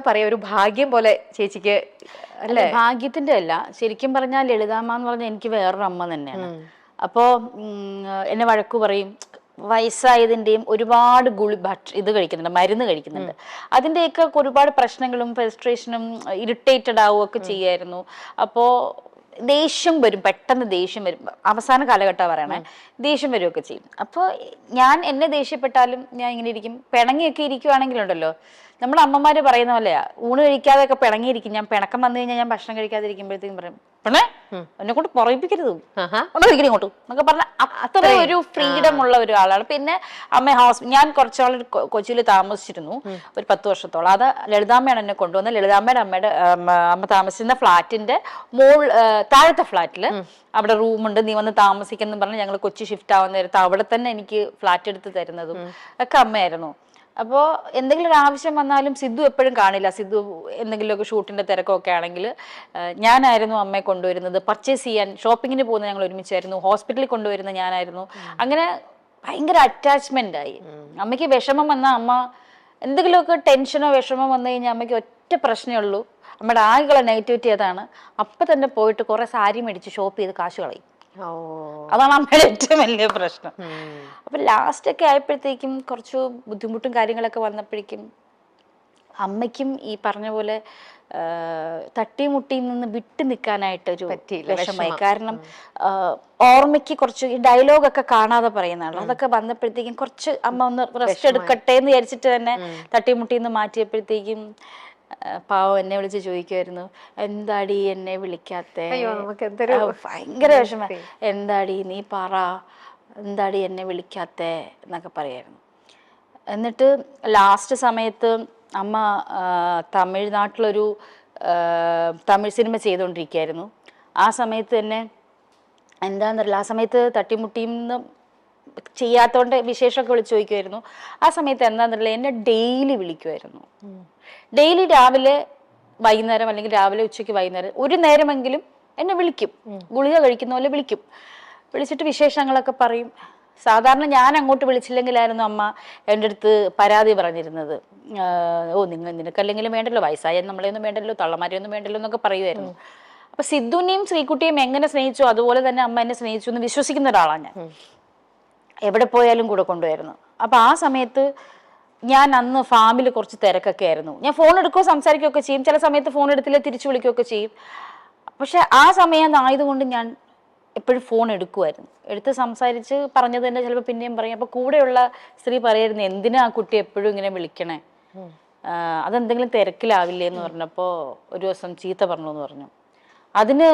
പറയാ ഒരു ഭാഗ്യം പോലെ ചേച്ചിക്ക് അല്ലേ? ഭാഗ്യത്തിന്റെ അല്ല, ശരിക്കും പറഞ്ഞാൽ ലളിതാമ്മ എന്ന് പറഞ്ഞാൽ എനിക്ക് വേറൊരു അമ്മ തന്നെയാണ്. അപ്പോ എന്നെ വഴക്കു പറയും, വയസ്സായതിൻ്റെയും ഒരുപാട് ഇത് കഴിക്കുന്നുണ്ട്, മരുന്ന് കഴിക്കുന്നുണ്ട്, അതിൻ്റെയൊക്കെ ഒരുപാട് പ്രശ്നങ്ങളും ഫ്രസ്ട്രേഷനും ഇറിറ്റേറ്റഡ് ആവുകയൊക്കെ ചെയ്യായിരുന്നു. അപ്പോൾ ദേഷ്യം വരും, പെട്ടെന്ന് ദേഷ്യം വരും. അവസാന കാലഘട്ടം പറയണേ, ദേഷ്യം വരികയൊക്കെ ചെയ്യും. അപ്പോൾ ഞാൻ എന്നെ ദേഷ്യപ്പെട്ടാലും ഞാൻ ഇങ്ങനെ ഇരിക്കും. പിണങ്ങിയൊക്കെ ഇരിക്കുവാണെങ്കിലുണ്ടല്ലോ, നമ്മുടെ അമ്മമാര് പറയുന്ന പോലെയാ, ഊണ് കഴിക്കാതെയൊക്കെ പിണങ്ങിയിരിക്കും. ഞാൻ പിണക്കം വന്നു കഴിഞ്ഞാൽ ഞാൻ ഭക്ഷണം കഴിക്കാതിരിക്കുമ്പോഴത്തേക്കും പറയും, പെണ്ണേ എന്നെ കൊണ്ട് പറയിപ്പിക്കരുത്, ഇങ്ങോട്ട് എന്നൊക്കെ പറഞ്ഞ അത്ര ഒരു ഫ്രീഡം ഉള്ള ഒരാളാണ്. പിന്നെ ഞാൻ കുറച്ചാൾ കൊച്ചിയിൽ താമസിച്ചിരുന്നു, ഒരു 10 വർഷത്തോളം. അത് ലളിതാമ്മയാണ് എന്നെ കൊണ്ടുവന്നത്. ലളിതാമ്മയുടെ അമ്മ താമസിക്കുന്ന ഫ്ലാറ്റിന്റെ താഴത്തെ ഫ്ലാറ്റില് അവിടെ റൂമുണ്ട്, നീ വന്ന് താമസിക്കെന്ന് പറഞ്ഞ് ഞങ്ങൾ കൊച്ചി ഷിഫ്റ്റ് ആവുന്ന നേരത്ത് അവിടെ തന്നെ എനിക്ക് ഫ്ലാറ്റ് എടുത്ത് തരുന്നതും ഒക്കെ അമ്മയായിരുന്നു. അപ്പോൾ എന്തെങ്കിലും ഒരു ആവശ്യം വന്നാലും സിദ്ധു എപ്പോഴും കാണില്ല. സിദ്ധു എന്തെങ്കിലുമൊക്കെ ഷൂട്ടിന്റെ തിരക്കൊക്കെ ആണെങ്കിൽ ഞാനായിരുന്നു അമ്മയെ കൊണ്ടുവരുന്നത്. പർച്ചേസ് ചെയ്യാൻ ഷോപ്പിങ്ങിന് പോകുന്നത് ഞങ്ങൾ ഒരുമിച്ചായിരുന്നു. ഹോസ്പിറ്റലിൽ കൊണ്ടുവരുന്നത് ഞാനായിരുന്നു. അങ്ങനെ ഭയങ്കര അറ്റാച്ച്മെന്റ് ആയി. അമ്മയ്ക്ക് വിഷമം വന്നാൽ അമ്മ എന്തെങ്കിലുമൊക്കെ ടെൻഷനോ വിഷമോ വന്നു കഴിഞ്ഞാൽ അമ്മയ്ക്ക് ഒറ്റ പ്രശ്നമേ ഉള്ളൂ, അമ്മയുടെ ആകെയുള്ള നെഗറ്റിവിറ്റി അതാണ്. അപ്പം തന്നെ പോയിട്ട് കുറെ സാരി മേടിച്ച് ഷോപ്പ് ചെയ്ത് കാശ് കളയും. അതാണ് അമ്മയുടെ ഏറ്റവും വലിയ പ്രശ്നം. അപ്പൊ ലാസ്റ്റ് ഒക്കെ ആയപ്പോഴത്തേക്കും കുറച്ച് ബുദ്ധിമുട്ടും കാര്യങ്ങളൊക്കെ വന്നപ്പോഴേക്കും അമ്മയ്ക്കും ഈ പറഞ്ഞ പോലെ തട്ടിമുട്ടിയിൽ നിന്ന് വിട്ടു നിൽക്കാനായിട്ടൊരു വിഷമമായി. കാരണം ഓർമ്മയ്ക്ക് കുറച്ച് ഈ ഡയലോഗൊക്കെ കാണാതെ പറയുന്നതാണല്ലോ, അതൊക്കെ വന്നപ്പോഴത്തേക്കും കുറച്ച് അമ്മ ഒന്ന് റെസ്റ്റ് എടുക്കട്ടെ എന്ന് വിചാരിച്ചിട്ട് തന്നെ തട്ടിമുട്ടിയിൽ നിന്ന് മാറ്റിയപ്പോഴത്തേക്കും പാവം എന്നെ വിളിച്ച് ചോദിക്കുമായിരുന്നു, എന്താടി എന്നെ വിളിക്കാത്തെ, ഭയങ്കര വിഷമം, എന്താടി നീ പറ, എന്താടി എന്നെ വിളിക്കാത്തെ എന്നൊക്കെ പറയായിരുന്നു. എന്നിട്ട് ലാസ്റ്റ് സമയത്ത് അമ്മ തമിഴ്നാട്ടിലൊരു തമിഴ് സിനിമ ചെയ്തുകൊണ്ടിരിക്കുകയായിരുന്നു. ആ സമയത്ത് തന്നെ എന്താണെന്നറിയില്ല, ആ സമയത്ത് തട്ടിമുട്ടിന്ന് ചെയ്യാത്തോണ്ട് വിശേഷമൊക്കെ വിളിച്ചു ചോദിക്കുമായിരുന്നു. ആ സമയത്ത് എന്താണെന്നറിയില്ല, എന്നെ ഡെയിലി വിളിക്കുമായിരുന്നു. ഡെയിലി രാവിലെ വൈകുന്നേരം, അല്ലെങ്കിൽ രാവിലെ ഉച്ചയ്ക്ക് വൈകുന്നേരം ഒരു നേരമെങ്കിലും എന്നെ വിളിക്കും. ഗുളിക കഴിക്കുന്ന പോലെ വിളിക്കും. വിളിച്ചിട്ട് വിശേഷങ്ങളൊക്കെ പറയും. സാധാരണ ഞാൻ അങ്ങോട്ട് വിളിച്ചില്ലെങ്കിലായിരുന്നു അമ്മ എൻ്റെ അടുത്ത് പരാതി പറഞ്ഞിരുന്നത്. നിനക്കല്ലെങ്കിലും വേണ്ടല്ലോ, വയസ്സായ നമ്മളെയൊന്നും വേണ്ടല്ലോ, തള്ളമാരെയൊന്നും വേണ്ടല്ലോ എന്നൊക്കെ പറയുമായിരുന്നു. അപ്പൊ സിദ്ധുവിനെയും ശ്രീകുട്ടിയെയും എങ്ങനെ സ്നേഹിച്ചു അതുപോലെ തന്നെ അമ്മ എന്നെ സ്നേഹിച്ചു എന്ന് വിശ്വസിക്കുന്ന ഒരാളാണ് ഞാൻ. എവിടെ പോയാലും കൂടെ കൊണ്ടുപോയിരുന്നു. അപ്പൊ ആ സമയത്ത് ഞാൻ അന്ന് ഫാമിൽ കുറച്ച് തിരക്കൊക്കെ ആയിരുന്നു. ഞാൻ ഫോൺ എടുക്കുകയോ സംസാരിക്കുകയൊക്കെ ചെയ്യും, ചില സമയത്ത് ഫോൺ എടുത്തില്ല തിരിച്ചു വിളിക്കുകയൊക്കെ ചെയ്യും. പക്ഷെ ആ സമയം ആയതുകൊണ്ട് ഞാൻ എപ്പോഴും ഫോൺ എടുക്കുമായിരുന്നു. എടുത്ത് സംസാരിച്ച് പറഞ്ഞത് തന്നെ ചിലപ്പോൾ പിന്നെയും പറയും. അപ്പൊ കൂടെയുള്ള സ്ത്രീ പറയായിരുന്നു, എന്തിനാ ആ കുട്ടി എപ്പോഴും ഇങ്ങനെ വിളിക്കണേ, അതെന്തെങ്കിലും തിരക്കിലാവില്ലേ എന്ന് പറഞ്ഞപ്പോൾ ഒരു ദിവസം ചീത്ത പറഞ്ഞു എന്ന് പറഞ്ഞു. അതിന്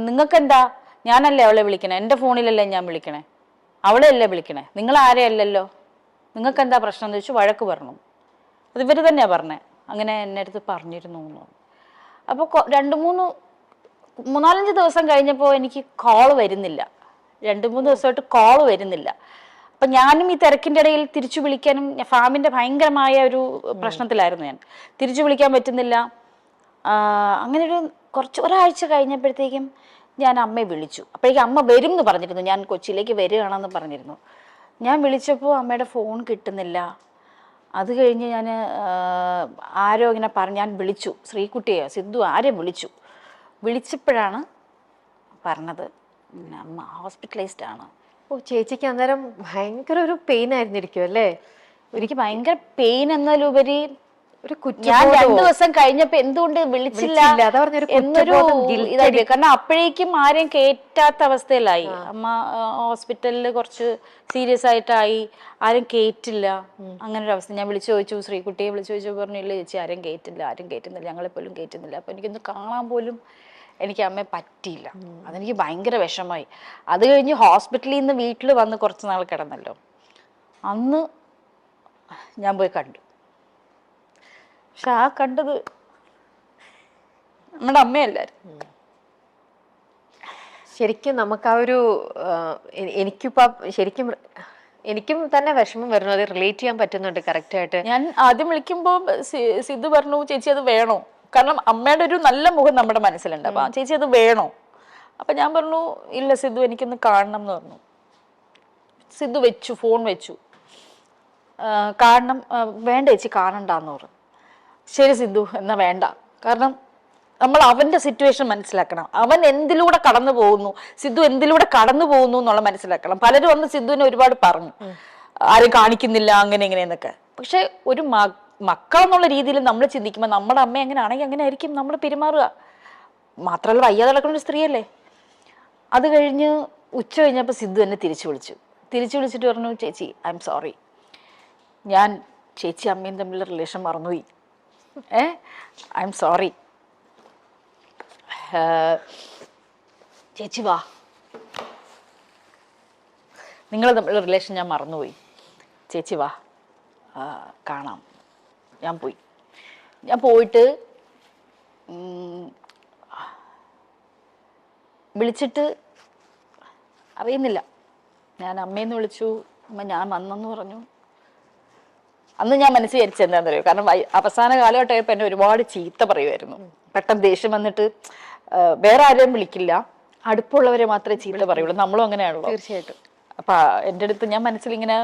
നിങ്ങൾക്കെന്താ, ഞാനല്ലേ അവളെ വിളിക്കണേ, എൻ്റെ ഫോണിലല്ലേ ഞാൻ വിളിക്കണേ, അവളെ അല്ലേ വിളിക്കണേ, നിങ്ങൾ ആരെയല്ലല്ലോ, നിങ്ങൾക്ക് എന്താ പ്രശ്നം എന്ന് ചോദിച്ചു വഴക്ക് പറഞ്ഞു. അത് ഇവർ തന്നെയാ പറഞ്ഞേ, അങ്ങനെ എന്നെ അടുത്ത് പറഞ്ഞിരുന്നു എന്ന്. അപ്പോൾ 3-4 ദിവസം കഴിഞ്ഞപ്പോൾ എനിക്ക് കോള് വരുന്നില്ല. 2-3 ദിവസമായിട്ട് കോള് വരുന്നില്ല. അപ്പം ഞാനും ഈ തിരക്കിൻ്റെ ഇടയിൽ തിരിച്ചു വിളിക്കാനും, ഫാമിൻ്റെ ഭയങ്കരമായ ഒരു പ്രശ്നത്തിലായിരുന്നു ഞാൻ, തിരിച്ചു വിളിക്കാൻ പറ്റുന്നില്ല. അങ്ങനെ ഒരാഴ്ച കഴിഞ്ഞപ്പോഴത്തേക്കും ഞാൻ അമ്മയെ വിളിച്ചു. അപ്പോഴേക്കും അമ്മ വരും എന്ന് പറഞ്ഞിരുന്നു, ഞാൻ കൊച്ചിയിലേക്ക് വരികയാണെന്ന് പറഞ്ഞിരുന്നു. ഞാൻ വിളിച്ചപ്പോൾ അമ്മയുടെ ഫോൺ കിട്ടുന്നില്ല. അത് കഴിഞ്ഞ് ഞാൻ ആരോ ഇങ്ങനെ ഞാൻ വിളിച്ചു, ശ്രീകുട്ടിയോ സിദ്ധു ആരെയും വിളിച്ചപ്പോഴാണ് പറഞ്ഞത് അമ്മ ഹോസ്പിറ്റലൈസ്ഡ് ആണ്. ചേച്ചിക്ക് അന്നേരം ഭയങ്കര ഒരു പെയിൻ ആയിരുന്നിരിക്കും അല്ലേ? എനിക്ക് ഭയങ്കര പെയിൻ എന്നതിലുപരി ഞാൻ 2 ദിവസം കഴിഞ്ഞപ്പോ എന്തുകൊണ്ട് വിളിച്ചില്ല എന്നൊരു ഇതായി. കാരണം അപ്പോഴേക്കും ആരെയും കേറ്റാത്ത അവസ്ഥയിലായി അമ്മ. ഹോസ്പിറ്റലിൽ കുറച്ച് സീരിയസ് ആയിട്ടായി, ആരും കേറ്റില്ല, അങ്ങനെ ഒരു അവസ്ഥ. ഞാൻ വിളിച്ചു ചോദിച്ചു, ശ്രീകുട്ടിയെ വിളിച്ചു ചോദിച്ചു, പറഞ്ഞില്ല ചേച്ചി ആരും കേറ്റുന്നില്ല, ഞങ്ങളെപ്പോലും കേറ്റുന്നില്ല. അപ്പൊ എനിക്കൊന്ന് കാണാൻ പോലും എനിക്ക് അമ്മയെ പറ്റിയില്ല. അതെനിക്ക് ഭയങ്കര വിഷമായി. അത് കഴിഞ്ഞ് ഹോസ്പിറ്റലിൽ നിന്ന് വീട്ടിൽ വന്ന് കുറച്ച് നാൾ കിടന്നല്ലോ, അന്ന് ഞാൻ പോയി കണ്ടു. പക്ഷെ ആ കണ്ടത് നമ്മുടെ അമ്മയല്ലായിരുന്നു. ശരിക്കും നമുക്ക് ആ ഒരു എനിക്കും തന്നെ വിഷമം വരുന്നു, അത് റിലേറ്റ് ചെയ്യാൻ പറ്റുന്നുണ്ട് കറക്റ്റായിട്ട്. ഞാൻ ആദ്യം വിളിക്കുമ്പോൾ സിദ്ധു പറഞ്ഞു, ചേച്ചി അത് വേണോ, കാരണം അമ്മയുടെ ഒരു നല്ല മുഖം നമ്മുടെ മനസ്സിലുണ്ട്. അപ്പൊ ചേച്ചി അത് വേണോ? അപ്പൊ ഞാൻ പറഞ്ഞു, ഇല്ല സിദ്ധു എനിക്കൊന്ന് കാണണം എന്ന് പറഞ്ഞു. സിദ്ധു ഫോൺ വെച്ചു. കാണണം, വേണ്ട ചേച്ചി കാണണ്ടെന്ന് പറഞ്ഞു. ശരി സിദ്ധു എന്നാ വേണ്ട, കാരണം നമ്മൾ അവന്റെ സിറ്റുവേഷൻ മനസ്സിലാക്കണം. അവൻ എന്തിലൂടെ കടന്നു പോകുന്നു, സിദ്ധു എന്തിലൂടെ കടന്നു പോകുന്നു എന്നുള്ള മനസ്സിലാക്കണം. പലരും വന്ന് സിദ്ധുവിനെ ഒരുപാട് പറഞ്ഞു, ആരും കാണിക്കുന്നില്ല അങ്ങനെ എങ്ങനെയെന്നൊക്കെ. പക്ഷെ ഒരു മക്കൾ എന്നുള്ള രീതിയിൽ നമ്മൾ ചിന്തിക്കുമ്പോൾ നമ്മുടെ അമ്മ എങ്ങനെ ആണെങ്കിൽ അങ്ങനെ ആയിരിക്കും നമ്മൾ പെരുമാറുക. മാത്രമല്ല വയ്യാതെ നടക്കുന്ന ഒരു സ്ത്രീയല്ലേ. അത് കഴിഞ്ഞ് ഉച്ച കഴിഞ്ഞപ്പോൾ സിദ്ധു എന്നെ തിരിച്ചു വിളിച്ചിട്ട് പറഞ്ഞു, ചേച്ചി ഐ എം സോറി, ഞാൻ ചേച്ചി അമ്മയും തമ്മിലുള്ള റിലേഷൻ മറന്നുപോയി, ഐ എം സോറി, ചേച്ചി വാ, നിങ്ങൾ തമ്മിലുള്ള റിലേഷൻ ഞാൻ മറന്നുപോയി, ചേച്ചി വാ കാണാം. ഞാൻ പോയിട്ട് വിളിച്ചിട്ട് അറിയുന്നില്ല, ഞാൻ അമ്മയെന്ന് വിളിച്ചു, അമ്മ ഞാൻ വന്നെന്ന് പറഞ്ഞു. അന്ന് ഞാൻ മനസ്സിൽ വിചാരിച്ചത് എന്താണെന്ന് അറിയോ, കാരണം അവസാന കാലഘട്ടമായപ്പോൾ എന്നെ ഒരുപാട് ചീത്ത പറയുമായിരുന്നു. പെട്ടെന്ന് ദേഷ്യം വന്നിട്ട് വേറെ ആരെയും വിളിക്കില്ല, അടുപ്പുള്ളവരെ മാത്രമേ ചീത്ത പറയുള്ളൂ. നമ്മളും അങ്ങനെയാണല്ലോ. തീർച്ചയായിട്ടും. അപ്പൊ എൻ്റെ അടുത്ത് ഞാൻ മനസ്സിലിങ്ങനെ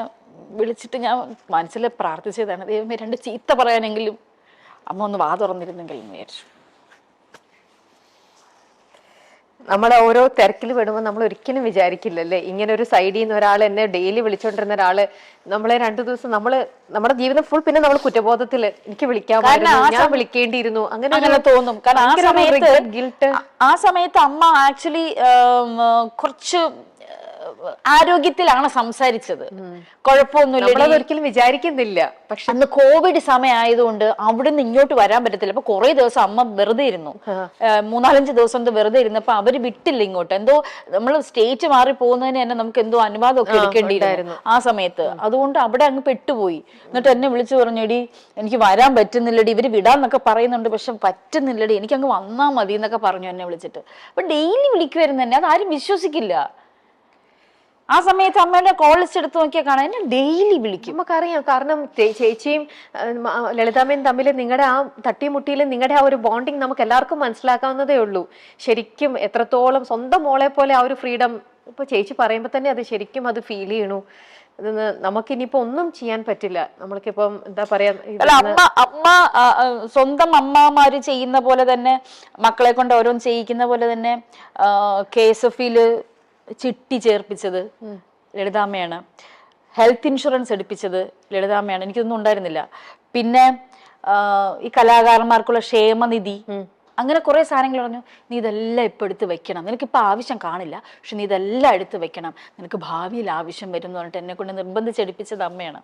വിളിച്ചിട്ട് ഞാൻ മനസ്സിൽ പ്രാർത്ഥിച്ചതാണ്, ദൈവമേ 2 ചീത്ത പറയാനെങ്കിലും അമ്മ ഒന്ന് വാ തുറന്നിരുന്നെങ്കിൽ എന്ന് വിചാരിച്ചു. നമ്മൾ ഓരോ തിരക്കിൽ പെടുമ്പോൾ നമ്മൾ ഒരിക്കലും വിചാരിക്കില്ലല്ലേ, ഇങ്ങനെ ഒരു സൈഡിൽ നിന്ന് ഒരാൾ എന്നെ ഡെയിലി വിളിച്ചോണ്ടിരുന്ന ഒരാള് നമ്മളെ 2 ദിവസം നമ്മുടെ ജീവിതം ഫുൾ പിന്നെ നമ്മൾ കുറ്റബോധത്തില് എനിക്ക് വിളിക്കാമായിരുന്നു, ഞാൻ വിളിക്കേണ്ടിയിരുന്നു, അങ്ങനെ തോന്നും. കാരണം ആ സമയത്ത് അമ്മ ആക്ച്വലി കുറച്ച് ആരോഗ്യത്തിലാണ് സംസാരിച്ചത്, കുഴപ്പമൊന്നുമില്ല, ഒരിക്കലും വിചാരിക്കുന്നില്ല. പക്ഷെ അന്ന് കോവിഡ് സമയമായതുകൊണ്ട് അവിടുന്ന് ഇങ്ങോട്ട് വരാൻ പറ്റത്തില്ല. അപ്പൊ കുറെ ദിവസം അമ്മ വെറുതെ ഇരുന്നു, 3-4 ദിവസം വെറുതെ ഇരുന്നപ്പോ അവര് വിട്ടില്ല ഇങ്ങോട്ട്. എന്തോ നമ്മൾ സ്റ്റേറ്റ് മാറി പോകുന്നതിന് തന്നെ നമുക്ക് എന്തോ അനുവാദം ഒക്കെ എടുക്കേണ്ടിയിരുന്നു ആ സമയത്ത്. അതുകൊണ്ട് അവിടെ അങ്ങ് പെട്ടുപോയി. എന്നിട്ട് എന്നെ വിളിച്ചു പറഞ്ഞു, എടി എനിക്ക് വരാൻ പറ്റുന്നില്ലടി, ഇവര് വിടാന്നൊക്കെ പറയുന്നുണ്ട്, പക്ഷെ പറ്റുന്നില്ലടി, എനിക്ക് അങ്ങ് വന്നാ മതി എന്നൊക്കെ പറഞ്ഞു എന്നെ വിളിച്ചിട്ട്. അപ്പൊ ഡെയിലി വിളിക്കുമായിരുന്നു തന്നെ, അത് ആരും വിശ്വസിക്കില്ല. ആ സമയത്ത് അമ്മയുടെ കോൾ ലിസ്റ്റ് എടുത്ത് നോക്കിയാൽ കാണാൻ എന്നെ ഡെയിലി വിളിക്കും. നമുക്കറിയാം, കാരണം ചേച്ചിയും ലളിതാമ്മയും തമ്മിൽ നിങ്ങളുടെ ആ തട്ടിമുട്ടിയിൽ നിങ്ങളുടെ ആ ഒരു ബോണ്ടിങ് നമുക്ക് എല്ലാവർക്കും മനസ്സിലാക്കാവുന്നതേ ഉള്ളൂ. ശരിക്കും എത്രത്തോളം സ്വന്തം മോളെ പോലെ ആ ഒരു ഫ്രീഡം ഇപ്പൊ ചേച്ചി പറയുമ്പോൾ തന്നെ അത് ശരിക്കും അത് ഫീൽ ചെയ്യണു. നമുക്കിനിയിപ്പോ ഒന്നും ചെയ്യാൻ പറ്റില്ല. നമ്മൾക്കിപ്പം എന്താ പറയാ, അമ്മ സ്വന്തം അമ്മമാര് ചെയ്യുന്ന പോലെ തന്നെ മക്കളെ കൊണ്ട് ഓരോന്ന് ചെയ്യിക്കുന്ന പോലെ തന്നെ KSF-ല് ചിട്ടി ചേർപ്പിച്ചത് ലളിതാമ്മയാണ്, ഹെൽത്ത് ഇൻഷുറൻസ് എടുപ്പിച്ചത് ലളിതാമ്മയാണ്. എനിക്കൊന്നും ഉണ്ടായിരുന്നില്ല. പിന്നെ ഈ കലാകാരന്മാർക്കുള്ള ക്ഷേമനിധി, അങ്ങനെ കുറെ സാധനങ്ങൾ പറഞ്ഞു, നീ ഇതെല്ലാം ഇപ്പൊ എടുത്ത് വെക്കണം, നിനക്കിപ്പോൾ ആവശ്യം കാണില്ല, പക്ഷെ നീ ഇതെല്ലാം എടുത്ത് വെക്കണം, നിനക്ക് ഭാവിയിൽ ആവശ്യം വരും എന്ന് പറഞ്ഞിട്ട് എന്നെ കൊണ്ട് നിർബന്ധിച്ചെടുപ്പിച്ചത് അമ്മയാണ്.